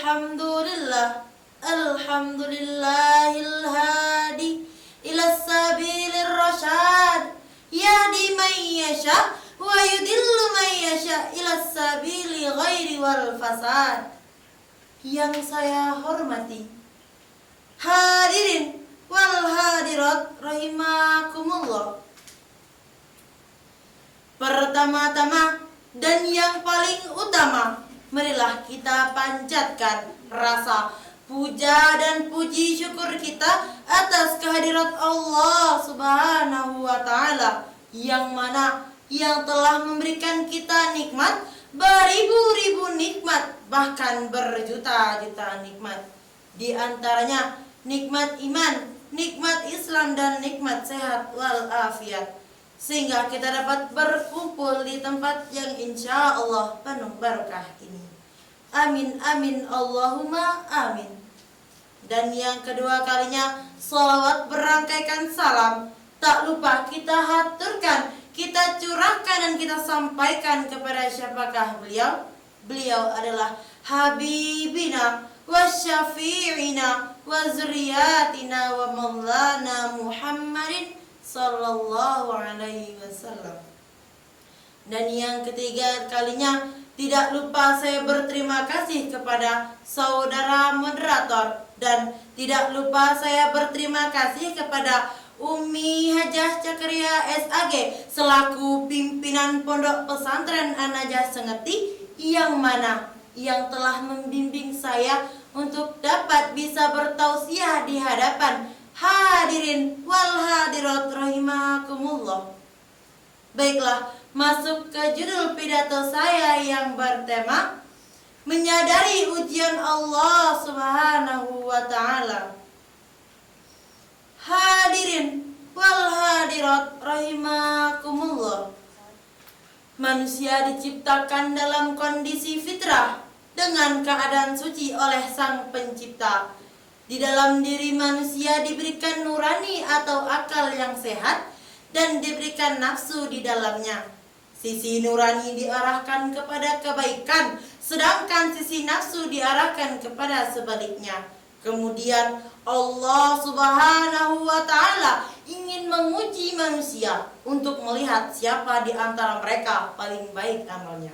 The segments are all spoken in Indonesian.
Alhamdulillahil hadi ila sabilir rasyad yahdi man yasha wa yudillu man yasha ila sabili ghairi wal fasad. Yang saya hormati hadirin wal hadirat rahimakumullah. Pertama-tama dan yang paling utama, marilah kita panjatkan rasa puja dan puji syukur kita atas kehadirat Allah Subhanahu wa Ta'ala, yang mana yang telah memberikan kita nikmat, beribu-ribu nikmat, bahkan berjuta-juta nikmat. Di antaranya nikmat iman, nikmat Islam, dan nikmat sehat walafiat, sehingga kita dapat berkumpul di tempat yang insya Allah penuh barakah ini. Amin amin Allahumma amin. Dan yang kedua kalinya, salawat berangkaikan salam tak lupa kita haturkan, kita curahkan, dan kita sampaikan kepada siapakah beliau? Beliau adalah Habibina wa syafi'ina wa zuriyatina wa maulana Muhammadin sallallahu alaihi wasallam. Dan yang ketiga kalinya, tidak lupa saya berterima kasih kepada saudara moderator, dan tidak lupa saya berterima kasih kepada Umi Hajah Cakria SAG selaku pimpinan Pondok Pesantren An-Najah Sengeti, yang mana yang telah membimbing saya untuk dapat bisa bertausiah di hadapan hadirin wal hadirat rahimakumullah. Baiklah, masuk ke judul pidato saya yang bertema menyadari ujian Allah Subhanahu wa Ta'ala. Hadirin wal hadirat rahimakumullah. Manusia diciptakan dalam kondisi fitrah dengan keadaan suci oleh Sang Pencipta. Di dalam diri manusia diberikan nurani atau akal yang sehat dan diberikan nafsu di dalamnya. Sisi nurani diarahkan kepada kebaikan, sedangkan sisi nafsu diarahkan kepada sebaliknya. Kemudian Allah Subhanahu wa Ta'ala ingin menguji manusia untuk melihat siapa di antara mereka paling baik amalnya.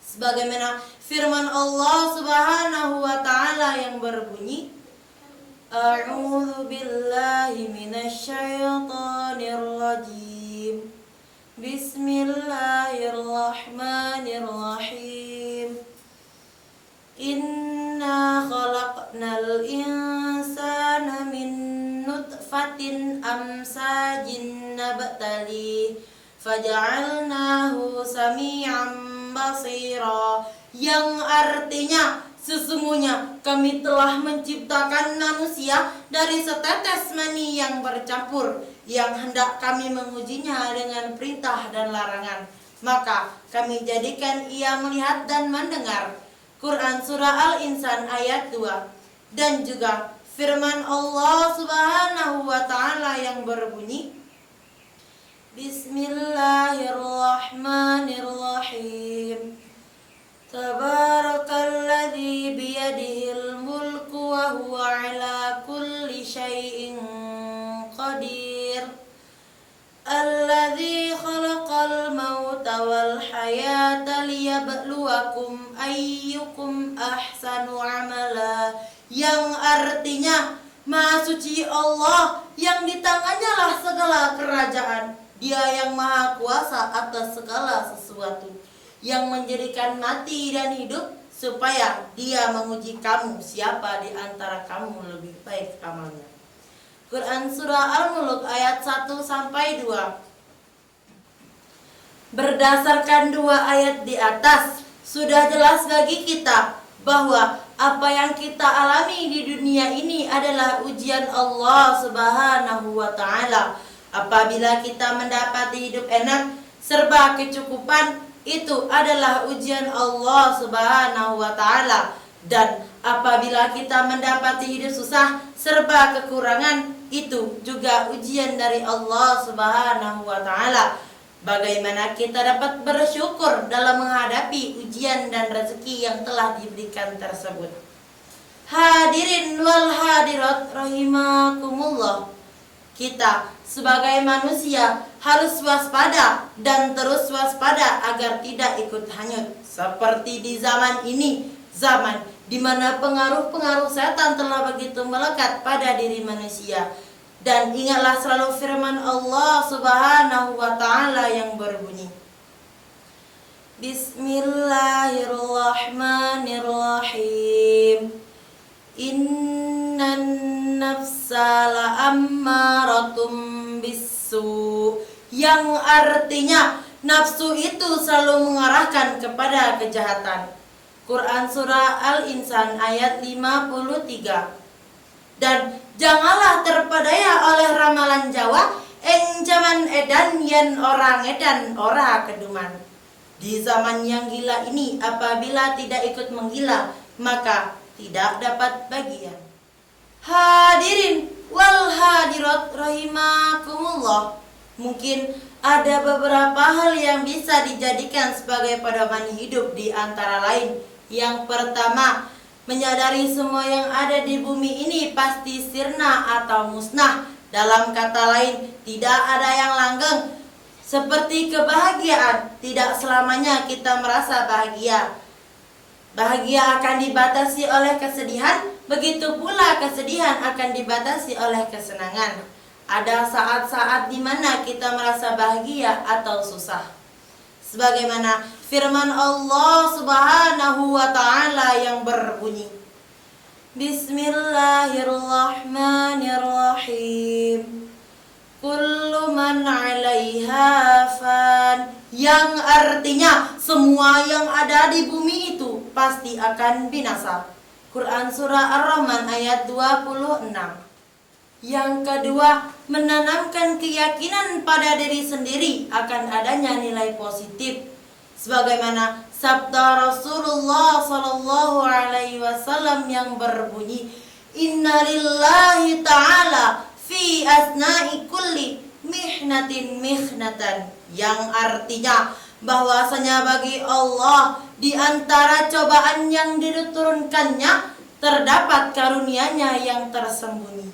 Sebagaimana firman Allah Subhanahu wa Ta'ala yang berbunyi, A'udzu billahi minasyaitonir rajim. Bismillahirrahmanirrahim. Inna khalaqnal insana min nutfatin amsajin nabtali faja'alnahu sami'an basira, yang artinya sesungguhnya kami telah menciptakan manusia dari setetes mani yang bercampur, yang hendak kami mengujinya dengan perintah dan larangan, maka kami jadikan ia melihat dan mendengar. Quran Surah Al-Insan ayat 2. Dan juga firman Allah Subhanahu wa Ta'ala yang berbunyi, Bismillahirrahmanirrahim. Tabarakalladzi biyadihil mulku wa huwa ala kulli syai'in qadir. Alladzi khalaqal mauta wal hayata liyabluwakum ayyukum ahsanu amala, yang artinya Maha suci Allah yang di tangannya lah segala kerajaan. Dia yang maha kuasa atas segala sesuatu, yang menjadikan mati dan hidup supaya dia menguji kamu siapa di antara kamu lebih baik amalnya. Quran Surah Al-Mulk ayat 1-2. Berdasarkan dua ayat di atas, sudah jelas bagi kita bahwa apa yang kita alami di dunia ini adalah ujian Allah Subhanahu wa Ta'ala. Apabila kita mendapati hidup enak, serba kecukupan, itu adalah ujian Allah Subhanahu wa Ta'ala. Dan apabila kita mendapati hidup susah, serba kekurangan, itu juga ujian dari Allah Subhanahu wa Ta'ala. Bagaimana kita dapat bersyukur dalam menghadapi ujian dan rezeki yang telah diberikan tersebut. Hadirin wal hadirat rahimakumullah. Kita sebagai manusia harus waspada dan terus waspada agar tidak ikut hanyut. Seperti di zaman ini, zaman di mana pengaruh-pengaruh setan telah begitu melekat pada diri manusia. Dan ingatlah selalu firman Allah Subhanahu wa ta'ala yang berbunyi, Bismillahirrahmanirrahim. Innan nafsa la'ammaratum bisu. Yang artinya nafsu itu selalu mengarahkan kepada kejahatan. Quran Surah Al-Insan ayat 53. Dan janganlah terpedaya oleh ramalan Jawa, eng zaman edan yen orang edan ora keduman. Di zaman yang gila ini, apabila tidak ikut menggila, maka tidak dapat bagian. Hadirin wal hadirat rahimakumullah. Mungkin ada beberapa hal yang bisa dijadikan sebagai pedoman hidup, di antara lain, yang pertama, menyadari semua yang ada di bumi ini pasti sirna atau musnah. Dalam kata lain, tidak ada yang langgeng. Seperti kebahagiaan, tidak selamanya kita merasa bahagia. Bahagia akan dibatasi oleh kesedihan, begitu pula kesedihan akan dibatasi oleh kesenangan. Ada saat-saat di mana kita merasa bahagia atau susah. Sebagaimana firman Allah Subhanahu wa ta'ala yang berbunyi, Bismillahirrahmanirrahim. Kullu man 'alaiha fan. Yang artinya semua yang ada di bumi itu pasti akan binasa. Quran Surah Ar-Rahman ayat 26. Yang kedua, menanamkan keyakinan pada diri sendiri akan adanya nilai positif. Sebagaimana sabda Rasulullah sallallahu alaihi wasallam yang berbunyi, Innalillahi ta'ala fi asna'i kulli mihnatin mihnatan. Yang artinya bahwasanya bagi Allah di antara cobaan yang diturunkannya terdapat karunia-Nya yang tersembunyi.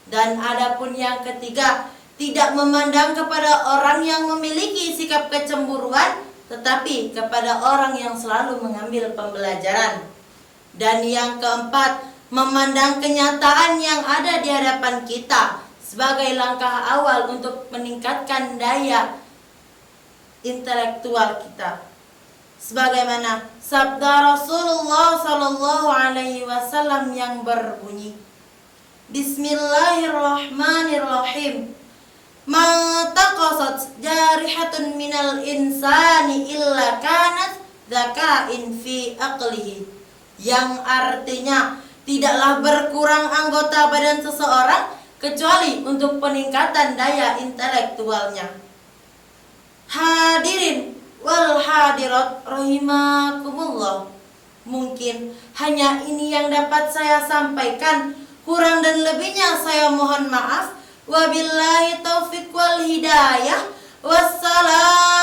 Dan adapun yang ketiga, tidak memandang kepada orang yang memiliki sikap kecemburuan, tetapi kepada orang yang selalu mengambil pembelajaran. Dan yang keempat, memandang kenyataan yang ada di hadapan kita sebagai langkah awal untuk meningkatkan daya intelektual kita. Sebagaimana sabda Rasulullah sallallahu alaihi wasallam yang berbunyi, Bismillahirrahmanirrahim. Ma taqasat jarihatun minal insani illa kanat dzaka'in fi aqlihi. Yang artinya tidaklah berkurang anggota badan seseorang kecuali untuk peningkatan daya intelektualnya. Hadirin wal hadirat rahimakumullah. Mungkin hanya ini yang dapat saya sampaikan. Kurang dan lebihnya saya mohon maaf. Wabillahi taufiq wal hidayah. Wassalam.